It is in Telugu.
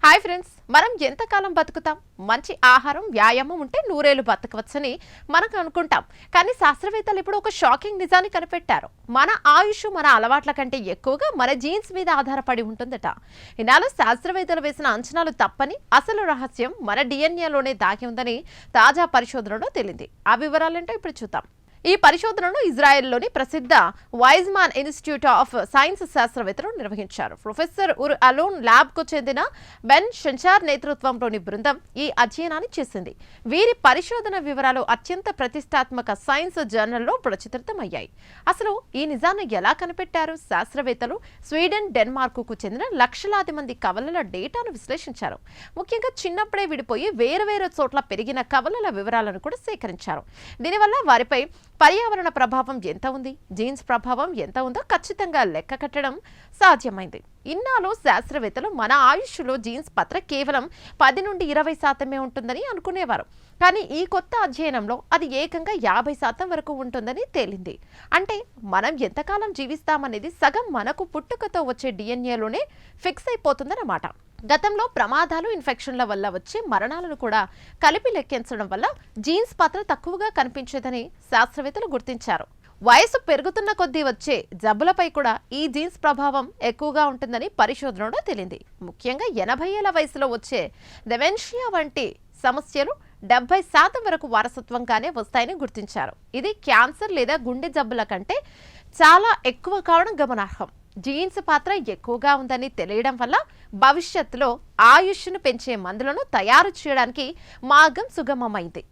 హాయ్ ఫ్రెండ్స్, మనం ఎంతకాలం బతుకుతాం? మంచి ఆహారం, వ్యాయామం ఉంటే నూరేళ్లు బతకవచ్చని మనకు అనుకుంటాం. కానీ శాస్త్రవేత్తలు ఇప్పుడు ఒక షాకింగ్ నిజాన్ని కనిపెట్టారు. మన ఆయుష్ మన అలవాట్ల కంటే ఎక్కువగా మన జీన్స్ మీద ఆధారపడి ఉంటుందట. ఇన్నాళ్ళు శాస్త్రవేత్తలు వేసిన అంచనాలు తప్పని, అసలు రహస్యం మన డిఎన్ఏలోనే దాగి ఉందని తాజా పరిశోధనలో తేలింది. ఆ వివరాలంటే ఇప్పుడు చూద్దాం. ఈ పరిశోధనను ఇజ్రాయెల్లోని ప్రసిద్ధ వైజ్మాన్ ఇన్స్టిట్యూట్ ఆఫ్ సైన్స్ శాస్త్రవేత్తలు నిర్వహించారు. ప్రొఫెసర్ ఉర్ అలోన్ ల్యాబ్కు చెందిన బెన్ షెన్షార్ నేతృత్వంలోని బృందం ఈ అధ్యయనాన్ని చేసింది. వీరి పరిశోధన వివరాలు అత్యంత ప్రతిష్టాత్మక సైన్స్ జర్నల్లో ప్రచురితమయ్యాయి. అసలు ఈ నిజాన్ని ఎలా కనిపెట్టారు? శాస్త్రవేత్తలు స్వీడన్, డెన్మార్క్కు చెందిన లక్షలాది మంది కవలల డేటాను విశ్లేషించారు. ముఖ్యంగా చిన్నప్పుడే విడిపోయి వేరువేరు చోట్ల పెరిగిన కవలల వివరాలను కూడా సేకరించారు. దీనివల్ల వారిపై పర్యావరణ ప్రభావం ఎంత ఉంది, జీన్స్ ప్రభావం ఎంత ఉందో ఖచ్చితంగా లెక్క కట్టడం సాధ్యమైంది. ఇన్నాళ్ళు శాస్త్రవేత్తలు మన ఆయుష్లో జీన్స్ పాత్ర కేవలం 10 నుండి 20% ఉంటుందని అనుకునేవారు. కానీ ఈ కొత్త అధ్యయనంలో అది ఏకంగా 50% వరకు ఉంటుందని తేలింది. అంటే మనం ఎంతకాలం జీవిస్తామనేది సగం మనకు పుట్టుకతో వచ్చే డిఎన్ఏలోనే ఫిక్స్ అయిపోతుందన్నమాట. గతంలో ప్రమాదాలు, ఇన్ఫెక్షన్ల వల్ల వచ్చే మరణాలను కూడా కలిపి లెక్కించడం వల్ల జీన్స్ పాత్ర తక్కువగా కనిపించేదని శాస్త్రవేత్తలు గుర్తించారు. వయసు పెరుగుతున్న కొద్దీ వచ్చే జబ్బులపై కూడా ఈ జీన్స్ ప్రభావం ఎక్కువగా ఉంటుందని పరిశోధనలో తేలింది. ముఖ్యంగా 80 ఏళ్ల వయసులో వచ్చే డెమెన్షియా వంటి సమస్యలు 70% వరకు వారసత్వంగానే వస్తాయని గుర్తించారు. ఇది క్యాన్సర్ లేదా గుండె జబ్బుల కంటే చాలా ఎక్కువ కావడం గమనార్హం. జీన్స్ పాత్ర ఎక్కువగా ఉందని తెలియడం వల్ల భవిష్యత్తులో ఆయుష్ను పెంచే మందులను తయారు చేయడానికి మార్గం సుగమమైంది.